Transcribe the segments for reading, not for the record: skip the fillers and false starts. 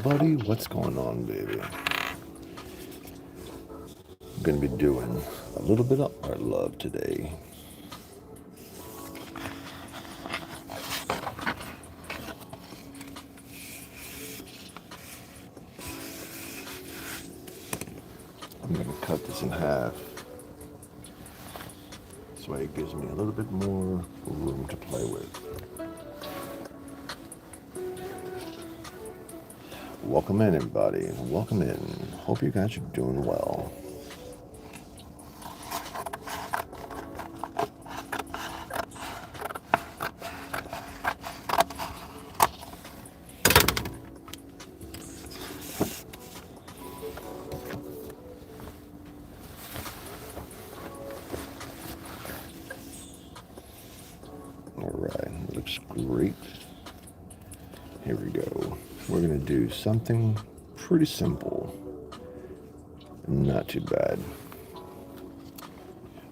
buddy? What's going on, baby? I'm going to be doing a little bit of art love today. I'm going to cut this in half. This way it gives me a little bit more room to play with. Welcome in, everybody. Welcome in. Hope you guys are doing well. Alright, looks great. Here we go. We're going to do something pretty simple. Not too bad.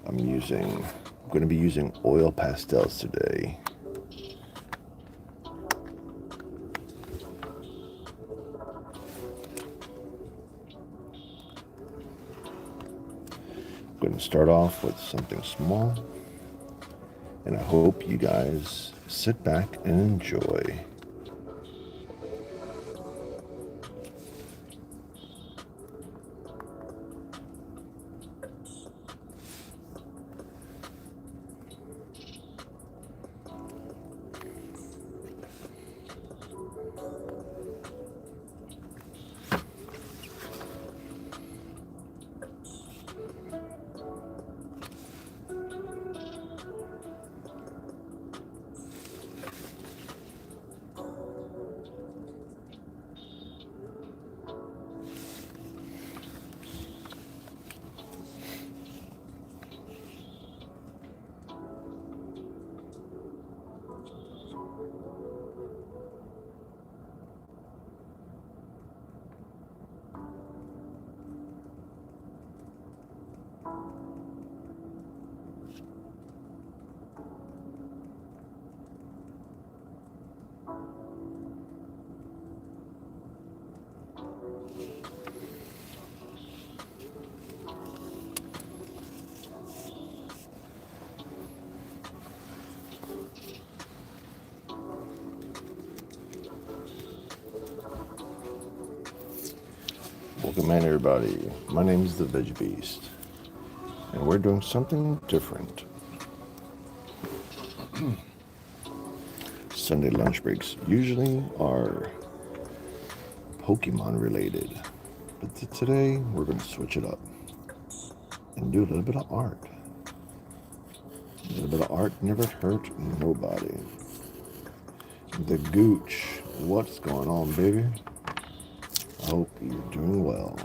I'm going to be using oil pastels today. I'm going to start off with something small, and I hope you guys sit back and enjoy. Welcome in, everybody. My name is the VeggieBeast, and we're doing something different. Sunday lunch breaks usually are Pokemon related, but today we're going to switch it up and do a little bit of art. A little bit of art never hurt nobody. The Gooch, what's going on, baby? I hope you're doing well.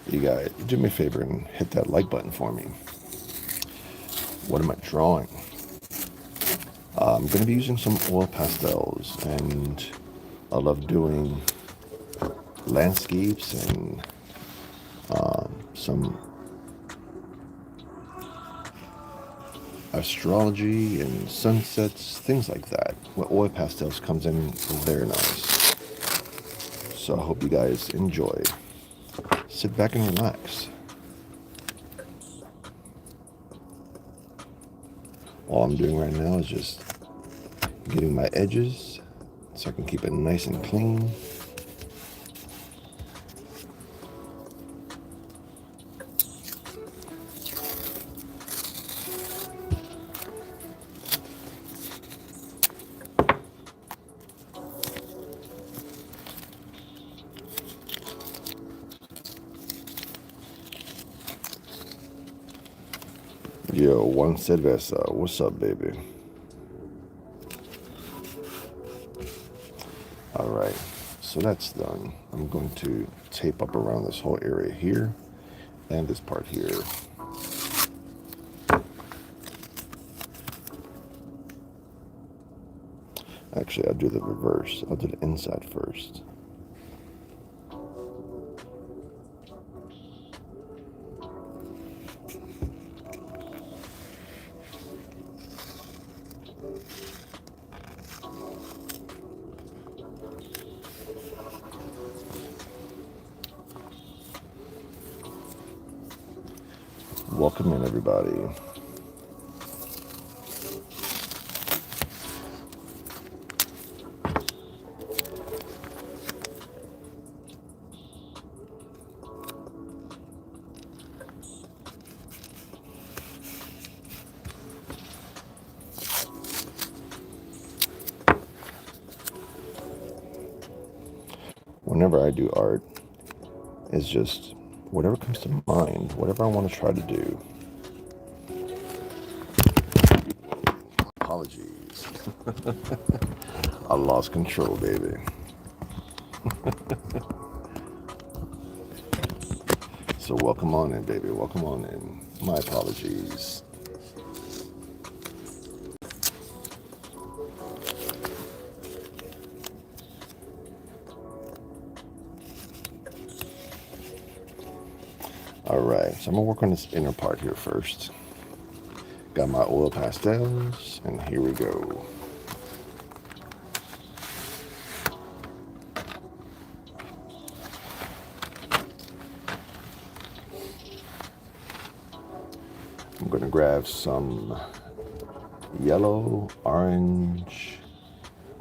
You guys, do me a favor and hit that like button for me. What am I drawing? I'm going to be using some oil pastels, and I love doing landscapes and some astrology and sunsets, things like that. Well, oil pastels comes in very nice. So I hope you guys enjoy. Sit back and relax. All I'm doing right now is just getting my edges so I can keep it nice and clean. Yo, one cerveza. What's up, baby? All right, so that's done. I'm going to tape up around this whole area here and this part here. Actually, I'll do the reverse. I'll do the inside first. Welcome in, everybody. Whenever I do art, it's just whatever comes to mind, whatever I want to try to do. Apologies. I lost control, baby. So welcome on in, baby. Welcome on in. My apologies. All right, so I'm gonna work on this inner part here first. Got my oil pastels, and here we go. I'm gonna grab some yellow, orange,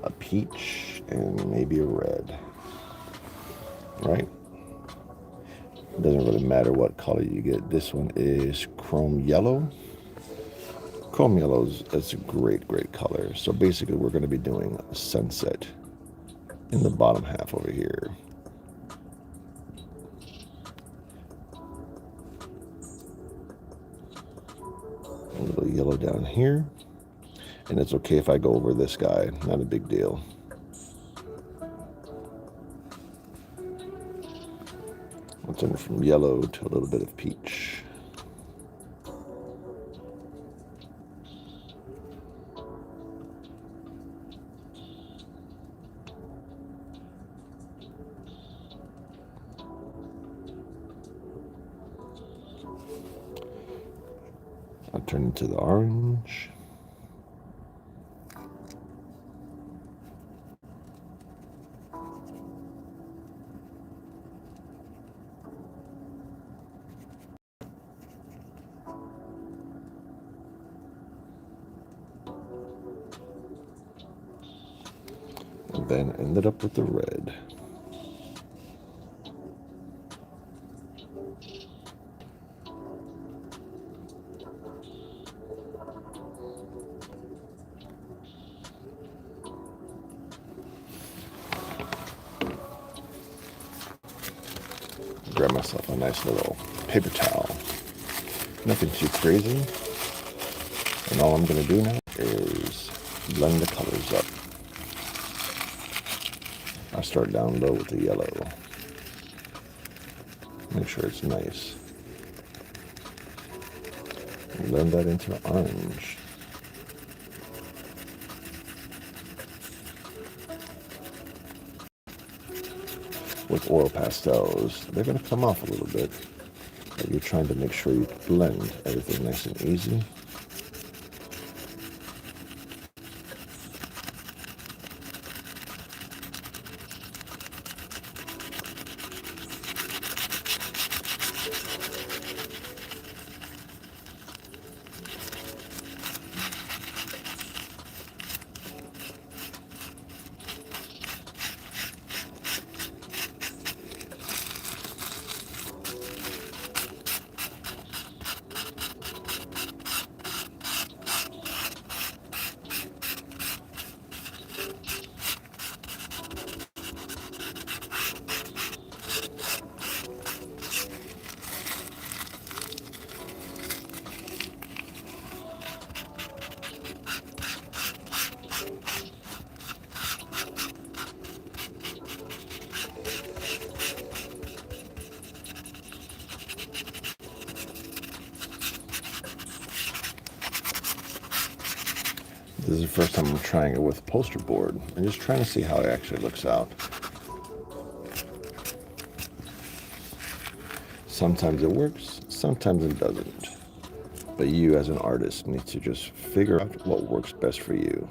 a peach, and maybe a red, right? It doesn't really matter what color you get. This one is chrome yellow. Chrome yellow is a great, great color. So basically we're gonna be doing a sunset in the bottom half over here. A little yellow down here. And it's okay if I go over this guy, not a big deal. I'll turn it from yellow to a little bit of peach. I'll turn it to the orange. And then ended up with the red. Grab myself a nice little paper towel. Nothing too crazy. And all I'm going to do now is blend the colors up. I start down low with the yellow. Make sure it's nice. And blend that into orange. With oil pastels, they're going to come off a little bit. But you're trying to make sure you blend everything nice and easy. This is the first time I'm trying it with poster board. I'm just trying to see how it actually looks out. Sometimes it works, sometimes it doesn't. But you as an artist need to just figure out what works best for you.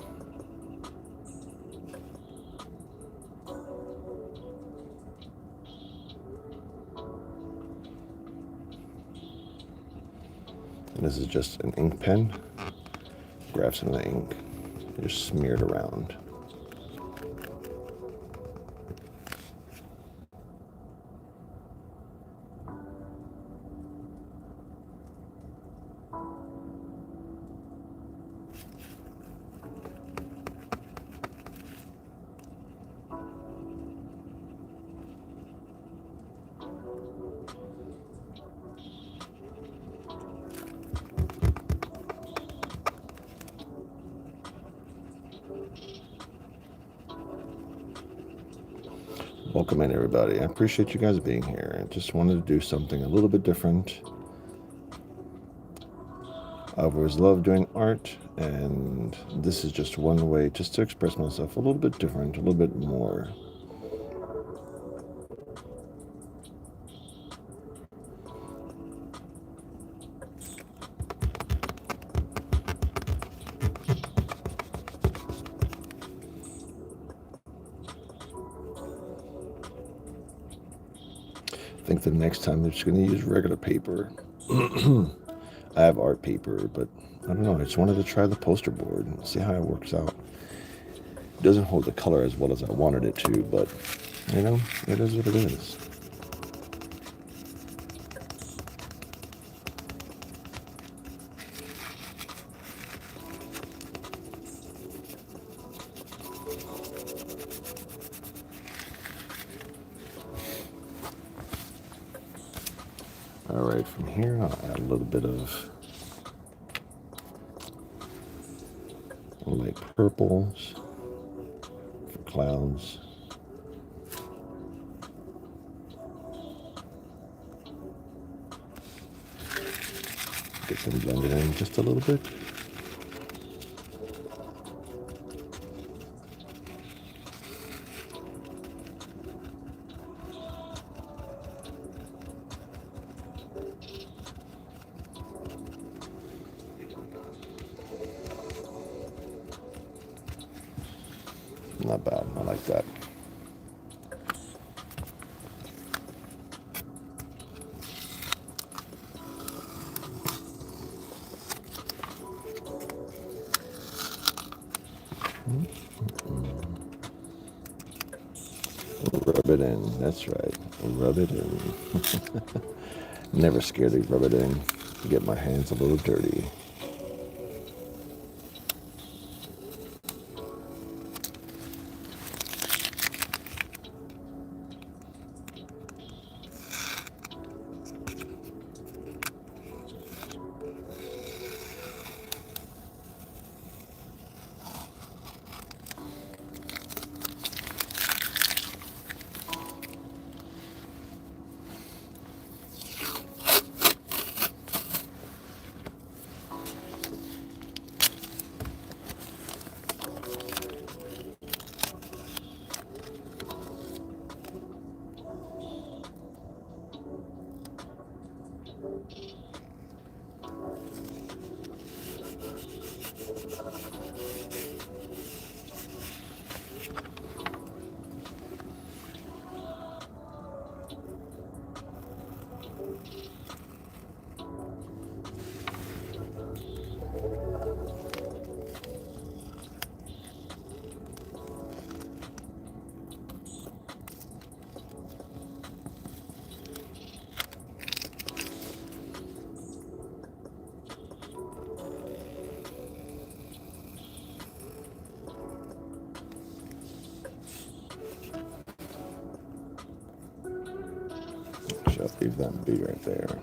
And this is just an ink pen. Grab some of the ink, just smear it around. Welcome in, everybody. I appreciate you guys being here. I just wanted to do something a little bit different. I've always loved doing art, and this is just one way just to express myself a little bit different, a little bit more. I think the next time I'm just going to use regular paper. I have art paper, but I don't know. I just wanted to try the poster board and see how it works out. It doesn't hold the color as well as I wanted it to, but, you know, it is what it is. All right, from here, I'll add a little bit of light purples for clouds. Get them blended in just a little bit. Not bad. I like that. Rub it in. That's right. Rub it in. Never scared to rub it in. Get my hands a little dirty. Just leave that be right there.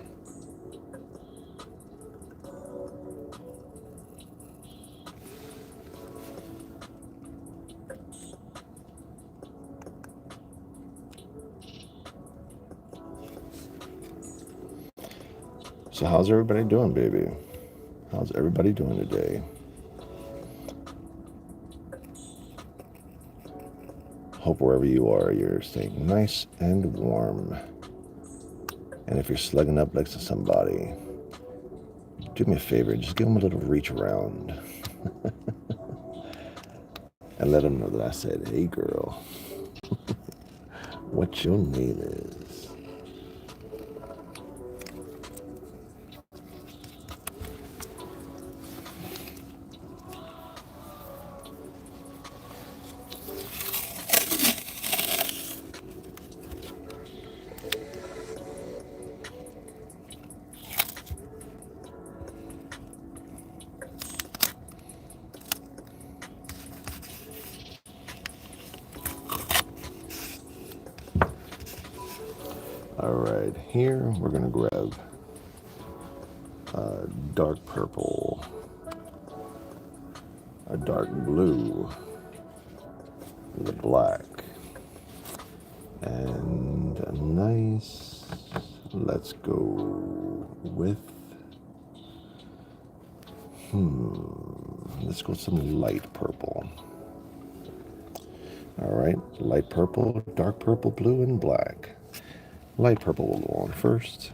So how's everybody doing, baby? How's everybody doing today? Hope wherever you are, you're staying nice and warm. And if you're slugging up next to somebody, do me a favor, just give them a little reach around. And let them know that I said, hey girl, what your name is. All right, here we're gonna grab a dark purple, a dark blue, the black, and a nice, let's go with, let's go with some light purple. All right, light purple, dark purple, blue, and black. Light purple will go on first.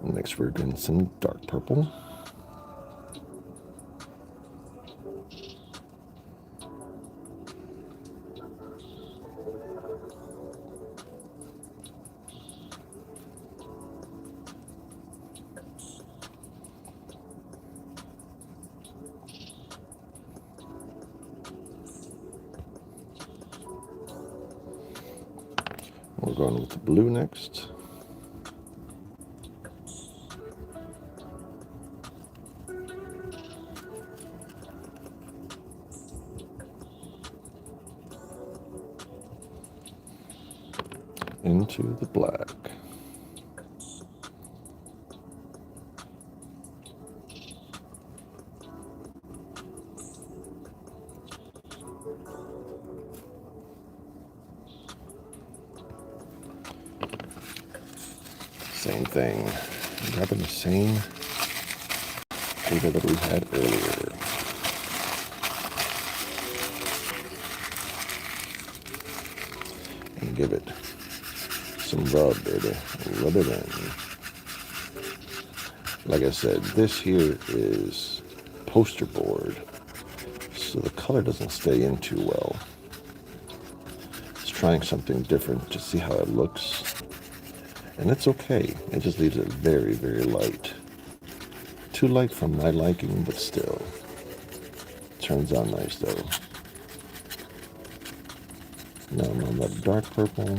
Next we're doing some dark purple. We're going with the blue next. Into the black. Same thing, grabbing the same data that we had earlier. And give it some rub, baby. Rub it in. Like I said, this here is poster board, so the color doesn't stay in too well. It's trying something different to see how it looks. And it's okay. It just leaves it very, very light. Too light for my liking, but still. Turns out nice though. Now I'm on that dark purple.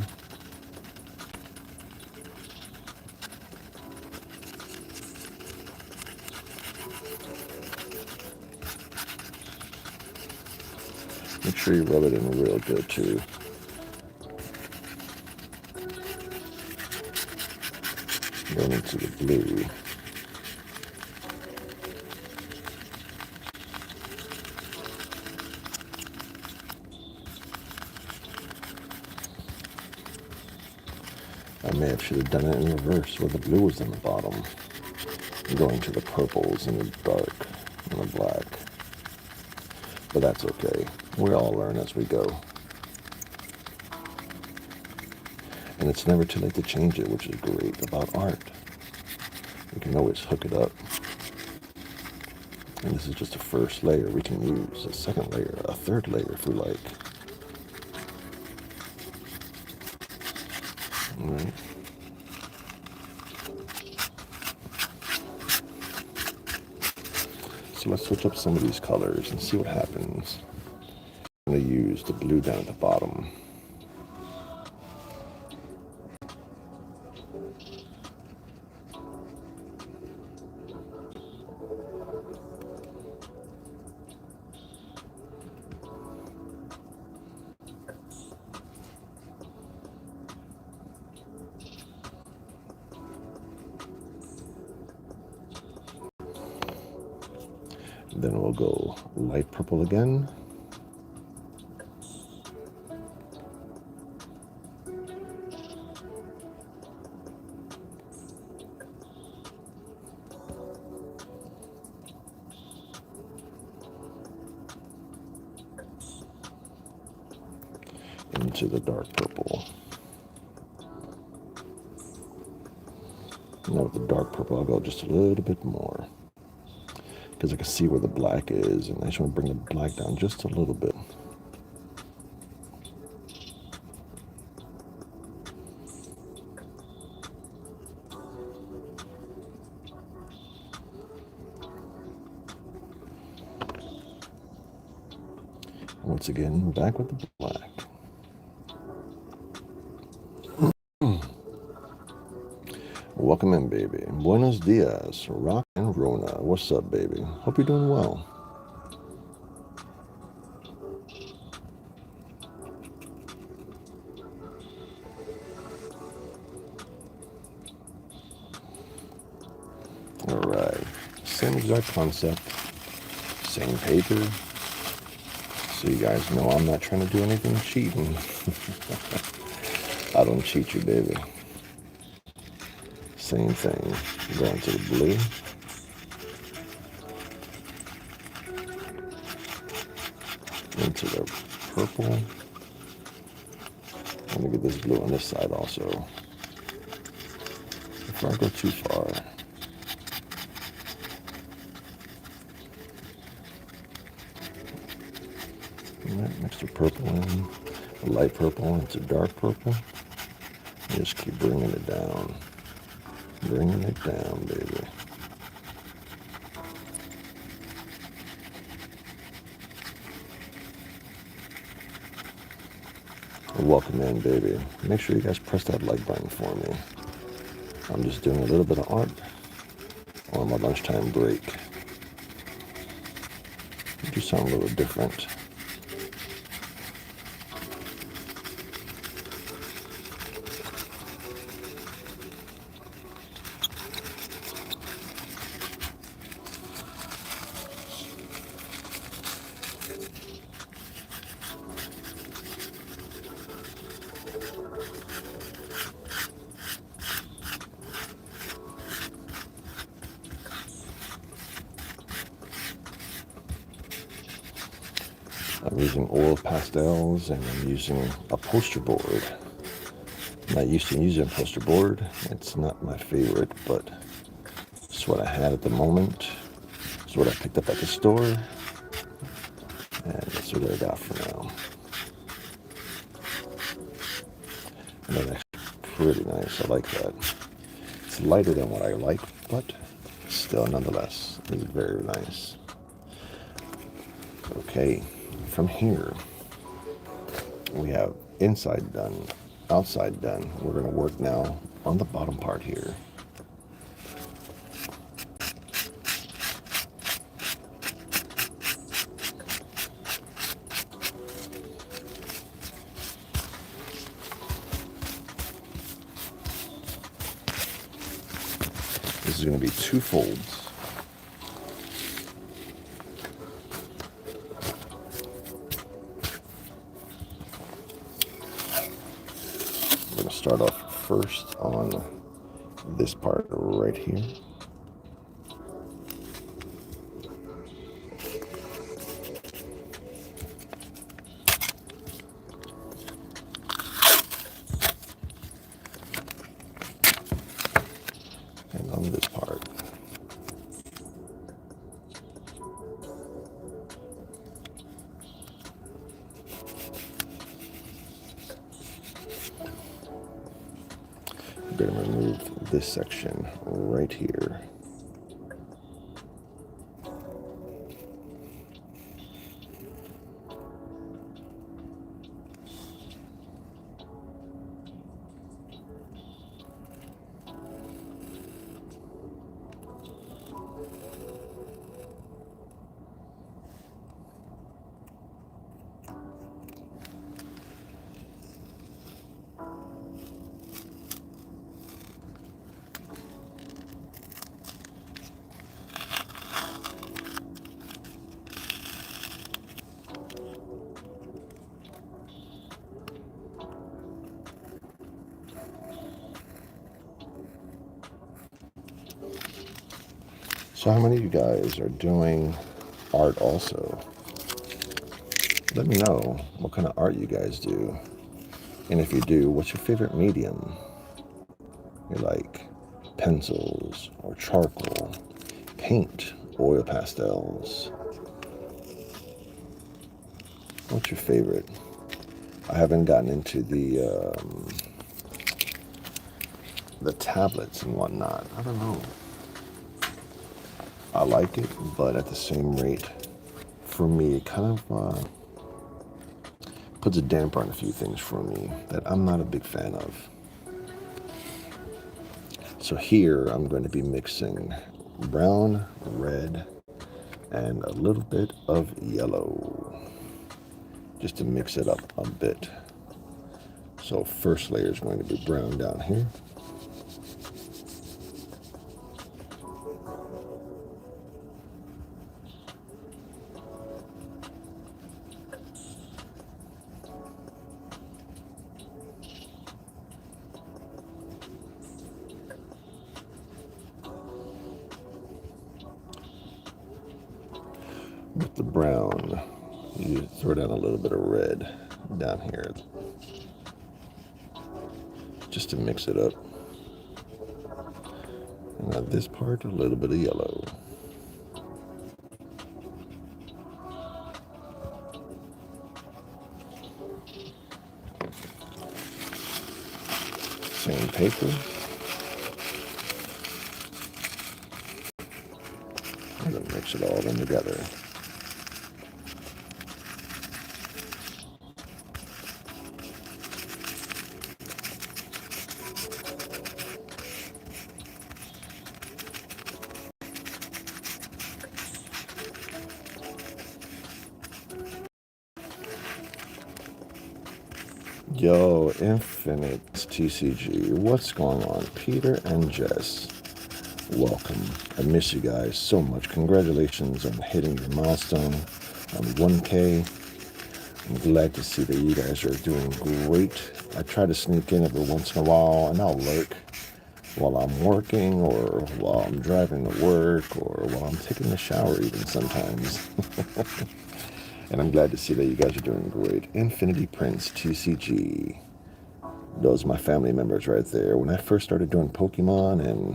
Make sure you rub it in real good too. Going into the blue. I may have should have done it in reverse where the blue was in the bottom. Going to the purples and the dark and the black. But that's okay. We all learn as we go. And it's never too late to change it, which is great about art. We can always hook it up. And this is just a first layer. We can use a second layer, a third layer if we like. All right. So let's switch up some of these colors and see what happens. I'm going to use the blue down at the bottom. Then we'll go light purple again. Into the dark purple. Now with the dark purple, I'll go just a little bit more, because I can see where the black is, and I just want to bring the black down just a little bit. Once again, back with the black. Welcome in, baby. Buenos dias, Rock and Rona. What's up, baby? Hope you're doing well. All right. Same exact concept. Same paper. So you guys know I'm not trying to do anything cheating. I don't cheat you, baby. Same thing. Going to the blue. Into the purple. Let me get this blue on this side also, before I go too far. Right, mix the purple in, the light purple into dark purple. And just keep bringing it down. Bringing it down, baby. Welcome in, baby. Make sure you guys press that like button for me. I'm just doing a little bit of art on my lunchtime break. Do something a little different. I'm using oil pastels, and I'm using a poster board. I'm not used to using a poster board. It's not my favorite, but it's what I had at the moment. It's what I picked up at the store, and that's what I got for now. And that's pretty nice. I like that. It's lighter than what I like, but still, nonetheless, it's very nice. Okay, from here, we have inside done, outside done. We're going to work now on the bottom part here. This is going to be 2 folds. I'm going to start off first on this part right here. And on this part. I'm going to remove this section right here. So how many of you guys are doing art also? Let me know what kind of art you guys do. And if you do, what's your favorite medium? You like pencils or charcoal, paint, oil pastels? What's your favorite? I haven't gotten into the tablets and whatnot. I don't know. I like it, but at the same rate, for me, it kind of puts a damper on a few things for me that I'm not a big fan of. So here I'm going to be mixing brown, red, and a little bit of yellow, just to mix it up a bit. So first layer is going to be brown down here. With the brown, you throw down a little bit of red down here, just to mix it up. And on this part, a little bit of yellow. Same paper. I'm going to mix it all in together. Yo, Infinite TCG, what's going on? Peter and Jess, welcome. I miss you guys so much. Congratulations on hitting your milestone on 1K. I'm glad to see that you guys are doing great. I try to sneak in every once in a while, and I'll lurk while I'm working, or while I'm driving to work, or while I'm taking a shower even sometimes. And I'm glad to see that you guys are doing great. Infinity Prince TCG. Those are my family members right there. When I first started doing Pokemon and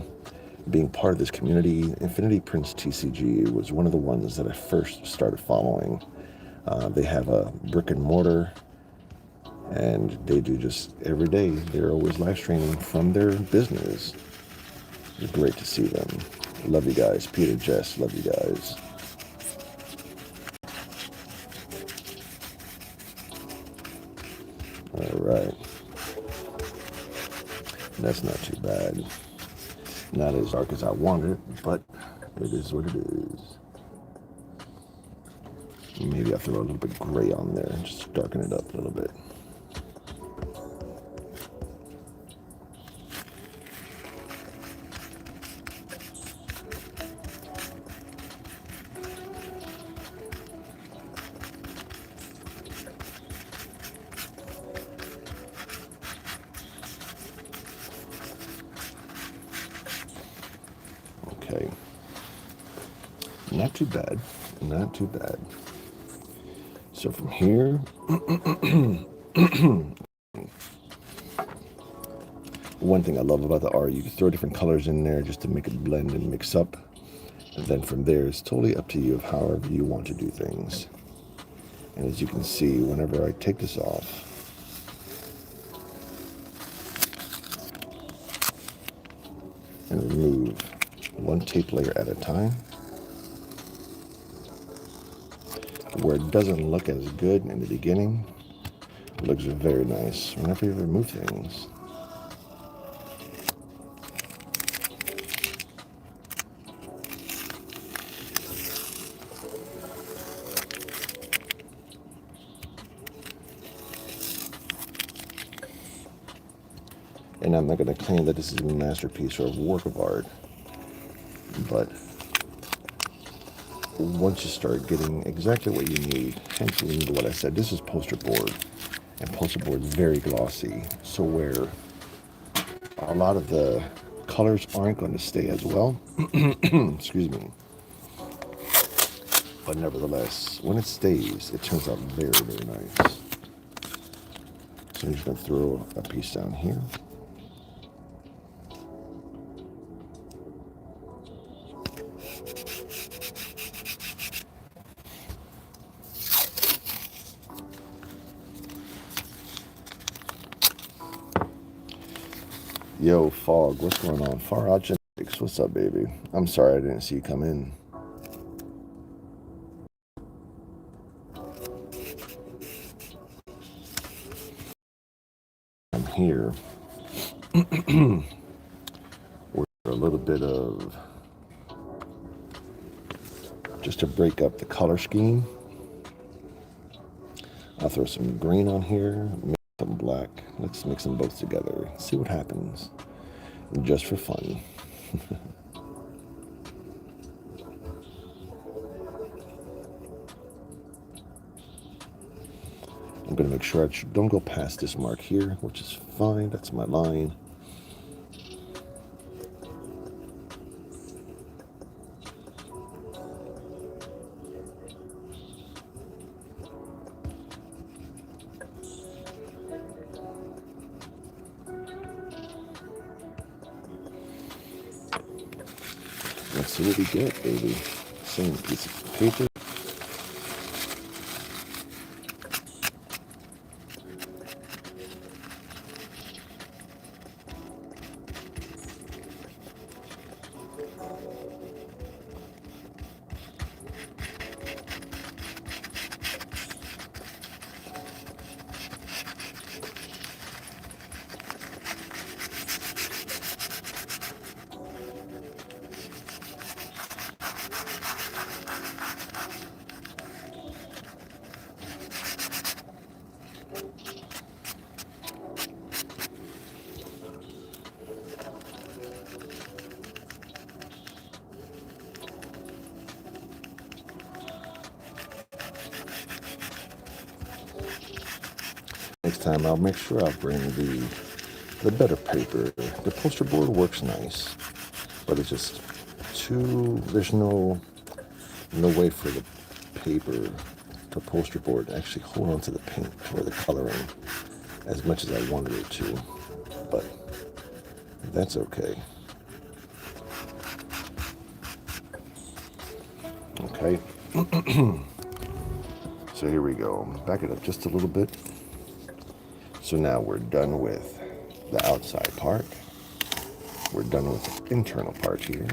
being part of this community, Infinity Prince TCG was one of the ones that I first started following. They have a brick and mortar, and they do just every day. They're always live streaming from their business. It's great to see them. Love you guys. Peter, Jess, love you guys. All right. That's not too bad. Not as dark as I wanted it, but it is what it is. Maybe I'll throw a little bit gray on there, just to darken it up a little bit. Okay. Not too bad. Not too bad. So from here, one thing I love about the art, you can throw different colors in there just to make it blend and mix up. And then from there, it's totally up to you of however you want to do things. And as you can see, whenever I take this off, and remove one tape layer at a time, where it doesn't look as good in the beginning, it looks very nice whenever you remove things. And I'm not going to claim that this is a masterpiece or a work of art, but once you start getting exactly what you need, hence what I said, this is poster board, and poster board is very glossy, so where a lot of the colors aren't going to stay as well. Excuse me. But nevertheless, when it stays, it turns out very, very nice. So I'm just going to throw a piece down here. Yo, Fog, what's going on? Far Out Genetics, what's up, baby? I'm sorry I didn't see you come in. I'm here with a little bit of, just to break up the color scheme. I'll throw some green on here, make some black. Let's mix them both together, see what happens, just for fun. I'm going to make sure I don't go past this mark here, which is fine. That's my line. Let's see what we get, baby. Same piece of paper. Next time I'll make sure I bring the better paper. The poster board works nice, but it's just too, there's no way for the paper, the poster board to actually hold on to the paint or the coloring as much as I wanted it to, but that's okay. Okay. So here we go. Back it up just a little bit. So now we're done with the outside part. We're done with the internal part here.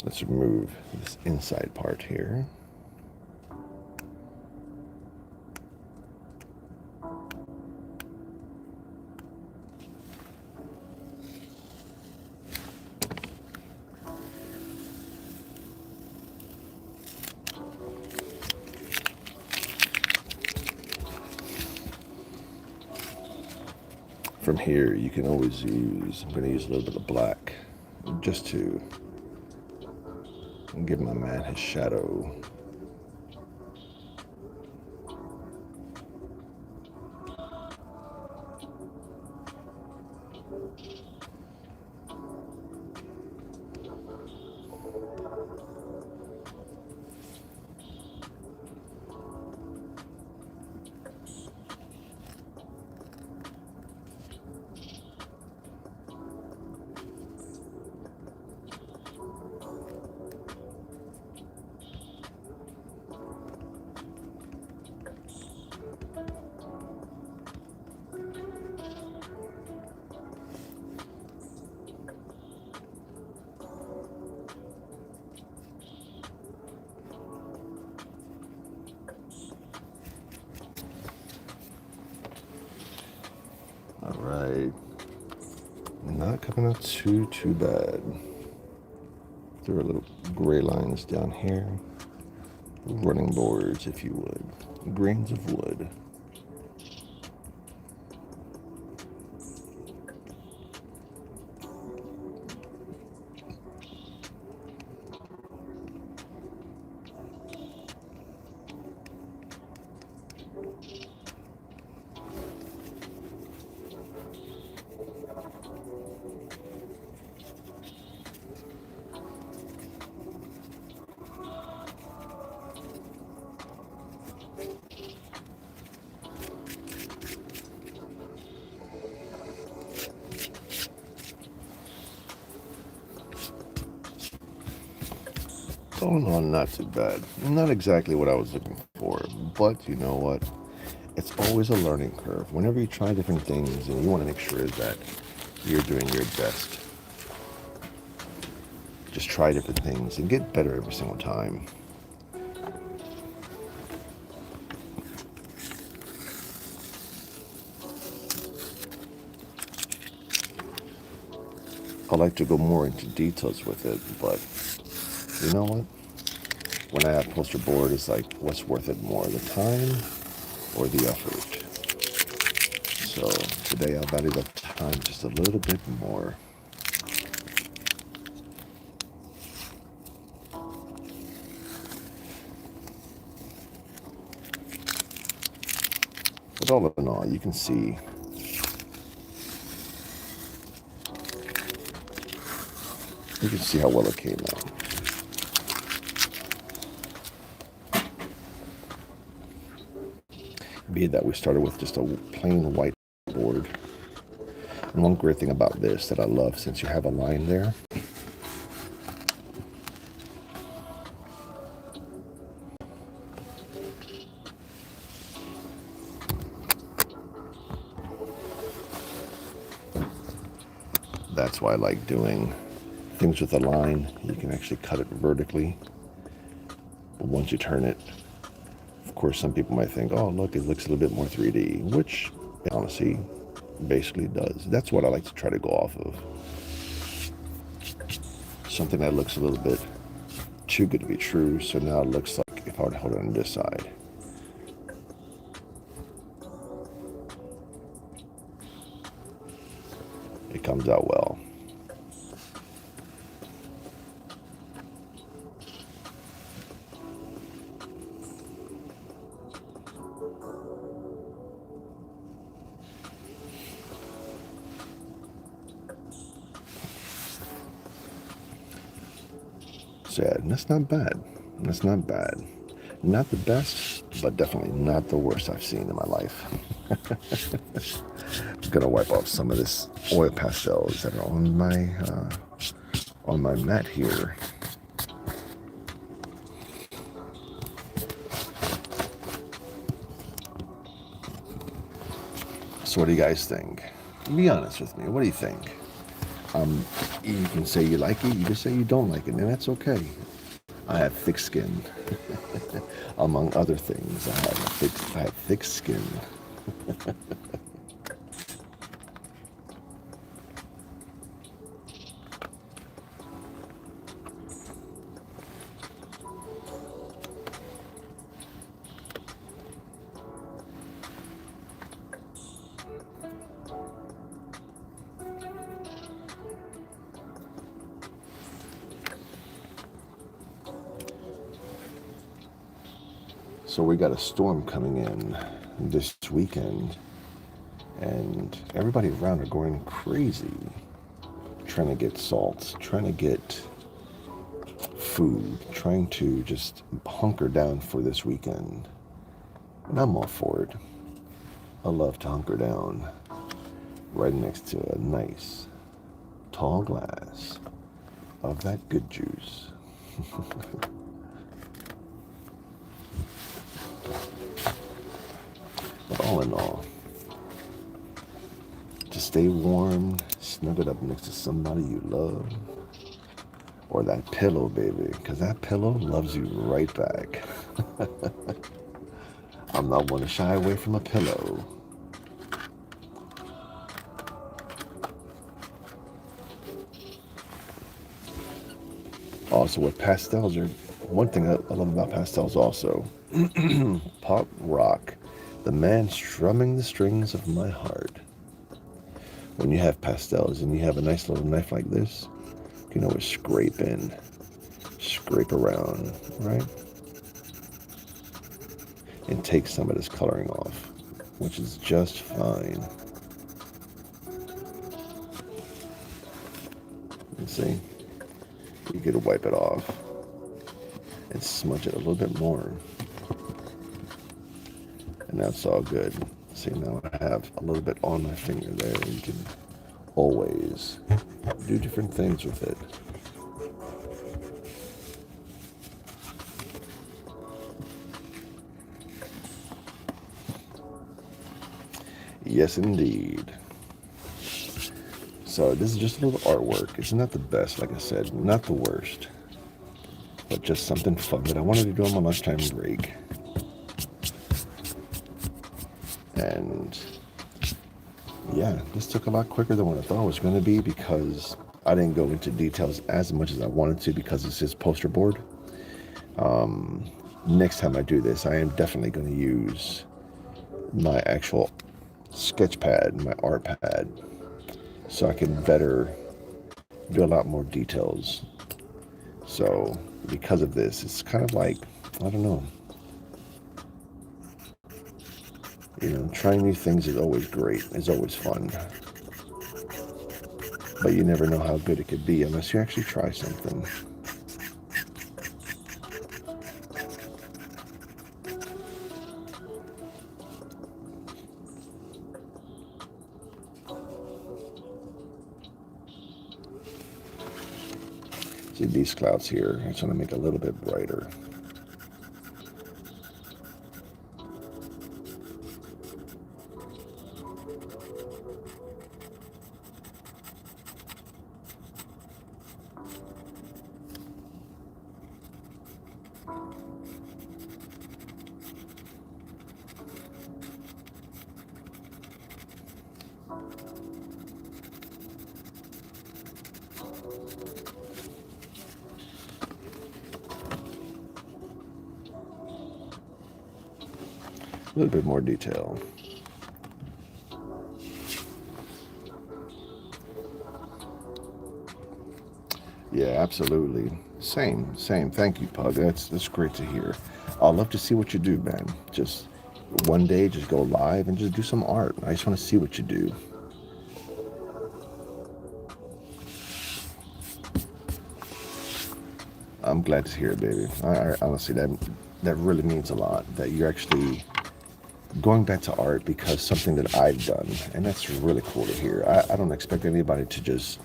Let's remove this inside part here. From here, you can always use, I'm going to use a little bit of black just to give my man his shadow. All right, not coming out too bad. There are little gray lines down here, running boards, if you would, grains of wood. All in all, not too bad. Not exactly what I was looking for, but you know what? It's always a learning curve. Whenever you try different things and you want to make sure that you're doing your best, just try different things and get better every single time. I like to go more into details with it, but you know what? When I have poster board, it's like, what's worth it more, the time or the effort? So today I value the time just a little bit more. But all in all, you can see how well it came out. Be it that we started with just a plain white board. And one great thing about this that I love, since you have a line there, that's why I like doing things with a line. You can actually cut it vertically. But once you turn it, of course, some people might think, oh, look, it looks a little bit more 3D, which honestly basically does. That's what I like to try to go off of. Something that looks a little bit too good to be true. So now it looks like if I were to hold it on this side, it comes out well. So yeah, that's not bad. That's not bad. Not the best, but definitely not the worst I've seen in my life. I'm gonna wipe off some of this oil pastels that are on my mat here. So what do you guys think? Be honest with me. What do you think? You can say you like it. You can say you don't like it, and that's okay. I have thick skin, among other things. I have thick skin. So we got a storm coming in this weekend, and everybody around are going crazy, trying to get salt, trying to get food, trying to just hunker down for this weekend. And I'm all for it. I love to hunker down right next to a nice, tall glass of that good juice. But all in all, to stay warm, snuggled up next to somebody you love, or that pillow, baby, because that pillow loves you right back. I'm not one to shy away from a pillow. Also, with pastels, one thing I love about pastels also, pop rock, the man strumming the strings of my heart. When you have pastels and you have a nice little knife like this, you can always scrape in, scrape around, right? And take some of this coloring off, which is just fine. You see? You get to wipe it off and smudge it a little bit more. And that's all good. See, now I have a little bit on my finger there, and you can always do different things with it. Yes, indeed. So this is just a little artwork. It's not the best, like I said, not the worst, but just something fun that I wanted to do on my lunchtime break. And yeah, this took a lot quicker than what I thought it was going to be because I didn't go into details as much as I wanted to because it's his poster board. Next time I do this, I am definitely going to use my actual sketch pad, my art pad, so I can better do a lot more details. So because of this, it's kind of like, I don't know, trying new things is always great. It's always fun. But you never know how good it could be unless you actually try something. See these clouds here, I just want to make a little bit brighter. A little bit more detail. Yeah, absolutely. Same. Thank you, Pug. That's great to hear. I'd love to see what you do, man. Just one day, just go live and just do some art. I just want to see what you do. I'm glad to hear it, baby. I honestly, that really means a lot. That you're actually going back to art because something that I've done, and that's really cool to hear. I don't expect anybody to just,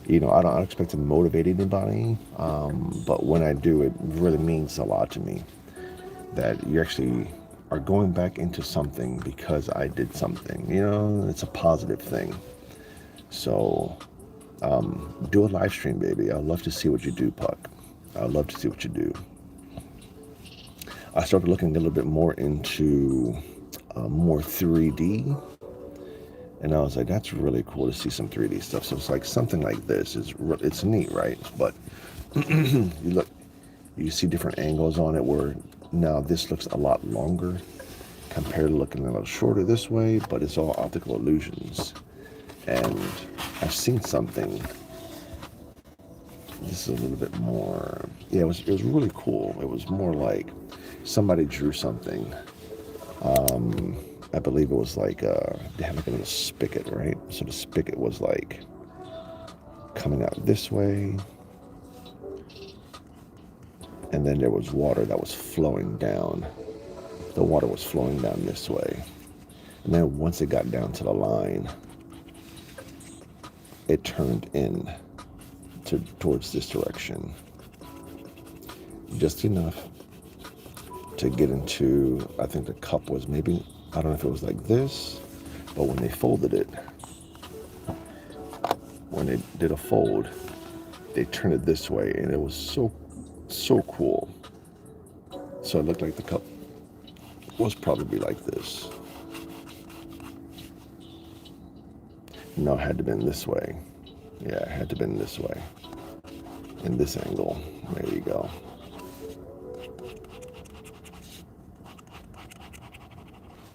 I don't expect to motivate anybody, but when I do, it really means a lot to me that you actually are going back into something because I did something. It's a positive thing. So do a live stream, baby. I'd love to see what you do, Puck. I'd love to see what you do. I started looking a little bit more into more 3D, and I was like, that's really cool to see some 3D stuff. So it's like something like this it's neat, right? But you see different angles on it where now this looks a lot longer compared to looking a little shorter this way, but it's all optical illusions. And I've seen something. This is a little bit more. Yeah, it was really cool. It was more like somebody drew something. I believe it was like they had like a little spigot, right? So the spigot was like coming out this way, and then there was water that was flowing down. The water was flowing down this way, and then once it got down to the line, it turned in towards this direction, just enough to get into, I think the cup was maybe, I don't know if it was like this, but when they folded it, when they did a fold, they turned it this way, and it was so cool. So it looked like the cup was probably like this. No, it had to have been this way. Yeah, it had to have been this way. In this angle. There you go.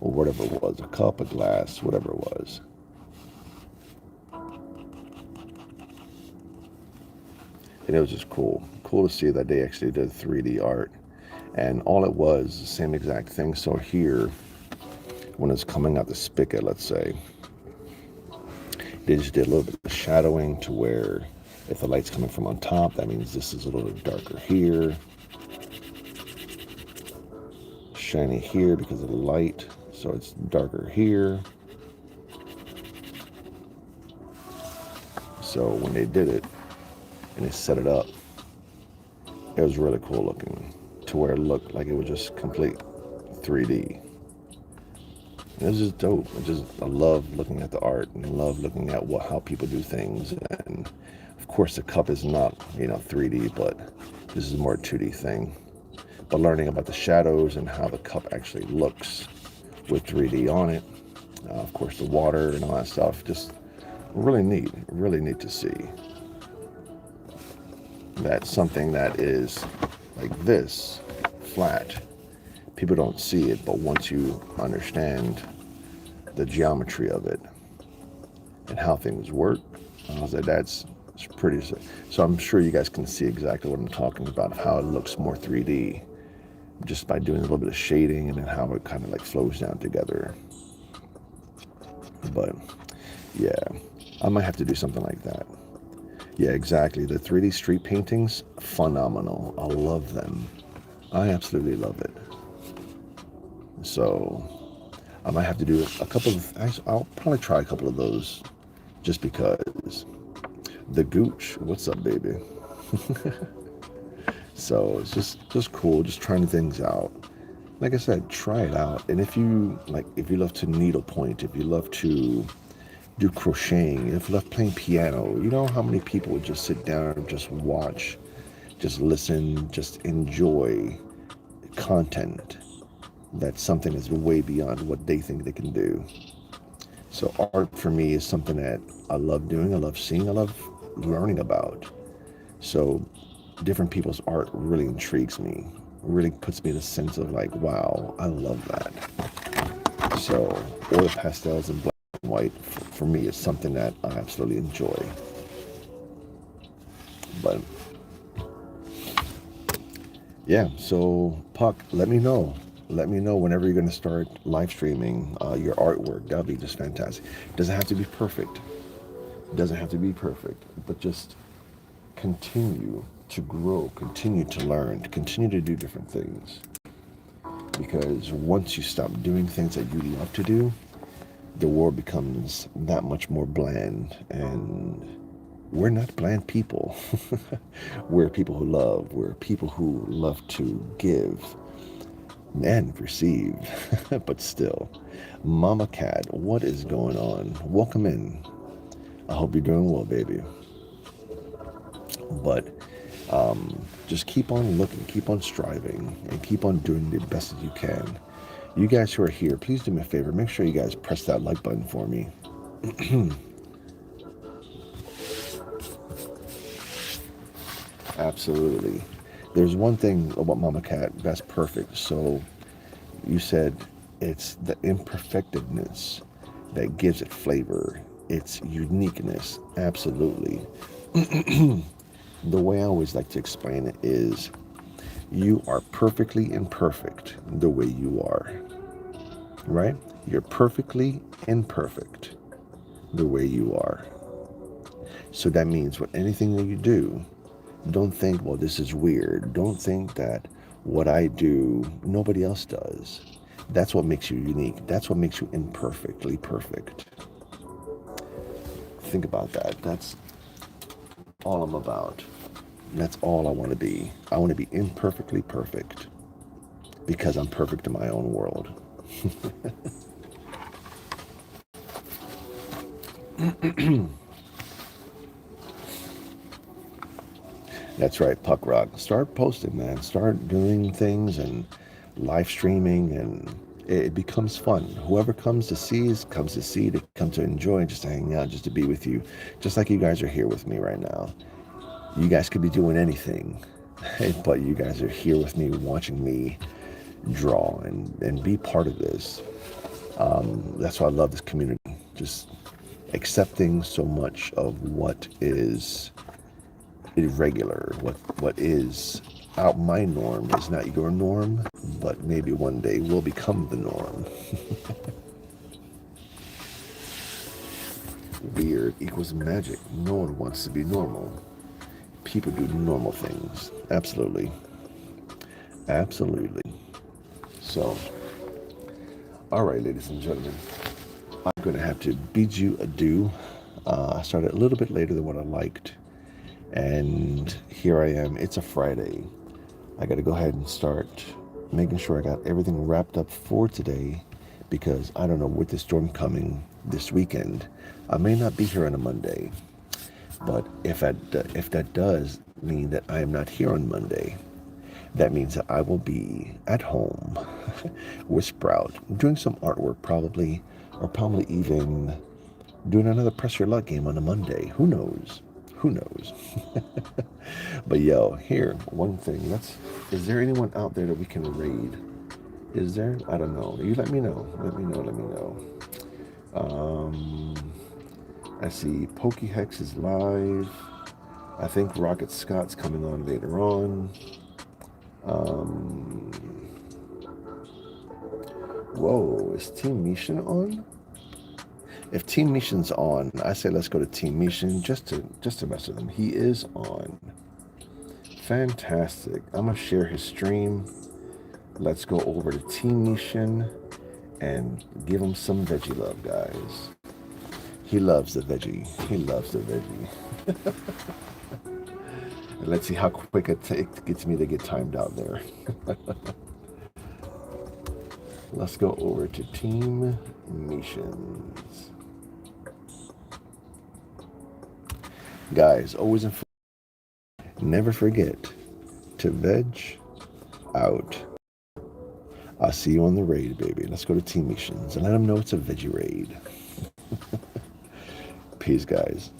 Or whatever it was, a cup, a glass, whatever it was. And it was just cool. Cool to see that they actually did 3D art. And all it was, the same exact thing. So here, when it's coming out the spigot, let's say, they just did a little bit of shadowing to where if the light's coming from on top, that means this is a little darker here. Shiny here because of the light, so it's darker here. So when they did it and they set it up, it was really cool looking to where it looked like it was just complete 3D. It's just dope. I love looking at the art and love looking at how people do things. And of course, the cup is not 3D, but this is more a 2D thing. But learning about the shadows and how the cup actually looks with 3D on it, of course, the water and all that stuff, just really neat to see that something that is like this, flat, people don't see it, but once you understand the geometry of it and how things work, that's pretty. So I'm sure you guys can see exactly what I'm talking about, how it looks more 3D, just by doing a little bit of shading and then how it kind of like flows down together. But yeah, I might have to do something like that. Yeah, exactly. The 3D street paintings, phenomenal. I love them. I absolutely love it. So I might have to do a couple of, I'll probably try a couple of those just because. The Gooch, what's up, baby? So it's just cool, just trying things out. Like I said, try it out. And if you love to needlepoint, if you love to do crocheting, if you love playing piano, you know how many people would just sit down and just watch, just listen, just enjoy content. That's something that's way beyond what they think they can do. So art for me is something that I love doing, I love seeing, I love learning about. So different people's art really intrigues me, really puts me in a sense of like, wow, I love that. So oil pastels and black and white for me is something that I absolutely enjoy. But yeah, so Puck, let me know. Let me know whenever you're going to start live streaming your artwork. That'll be just fantastic. Doesn't have to be perfect. Doesn't have to be perfect, but just continue to grow, continue to learn, continue to do different things. Because once you stop doing things that you love to do, the world becomes that much more bland. And we're not bland people. We're people who love. We're people who love to give and receive. But still, Mama Cat, what is going on? Welcome in. I hope you're doing well, baby. But just keep on looking, keep on striving, and keep on doing the best that you can. You guys who are here, please do me a favor. Make sure you guys press that like button for me. Absolutely. There's one thing about Mama Cat that's perfect. So you said it's the imperfectedness that gives it flavor. Its uniqueness. Absolutely. The way I always like to explain it is you are perfectly imperfect the way you are. Right? You're perfectly imperfect the way you are. So that means with anything that you do, don't think, well, this is weird. Don't think that what I do, nobody else does. That's what makes you unique. That's what makes you imperfectly perfect. Think about that. That's all I'm about. That's all I want to be. I want to be imperfectly perfect because I'm perfect in my own world. That's right, Puck Rock. Start posting, man. Start doing things and live streaming, and it becomes fun. Whoever comes to see comes to see, to come to enjoy, just to hang out, just to be with you. Just like you guys are here with me right now. You guys could be doing anything, but you guys are here with me, watching me draw and be part of this. That's why I love this community. Just accepting so much of what is irregular, what is out my norm is not your norm, but maybe one day will become the norm. Weird equals magic. No one wants to be normal. People do normal things. Absolutely. Absolutely. So, all right, ladies and gentlemen, I'm going to have to bid you adieu. I started a little bit later than what I liked. And here I am. It's a Friday. I got to go ahead and start making sure I got everything wrapped up for today because I don't know, with the storm coming this weekend, I may not be here on a Monday. But if that does mean that I am not here on Monday, that means that I will be at home with Sprout doing some artwork probably, or probably even doing another Press Your Luck game on a Monday. Who knows? Who knows? But yo, here, one thing. Is there anyone out there that we can raid? Is there? I don't know. You let me know. Let me know. Let me know. I see Pokehex is live. I think Rocket Scott's coming on later on. Whoa, is Team Mishan on? If Team Mishan's on, I say let's go to Team Mishan just to mess with him. He is on. Fantastic. I'm gonna share his stream. Let's go over to Team Mishan and give him some veggie love, guys. He loves the veggie. He loves the veggie. And let's see how quick it gets me to get timed out there. Let's go over to Team Missions. Guys, always never forget to veg out. I'll see you on the raid, baby. Let's go to Team Missions and let them know it's a veggie raid. Peace, guys.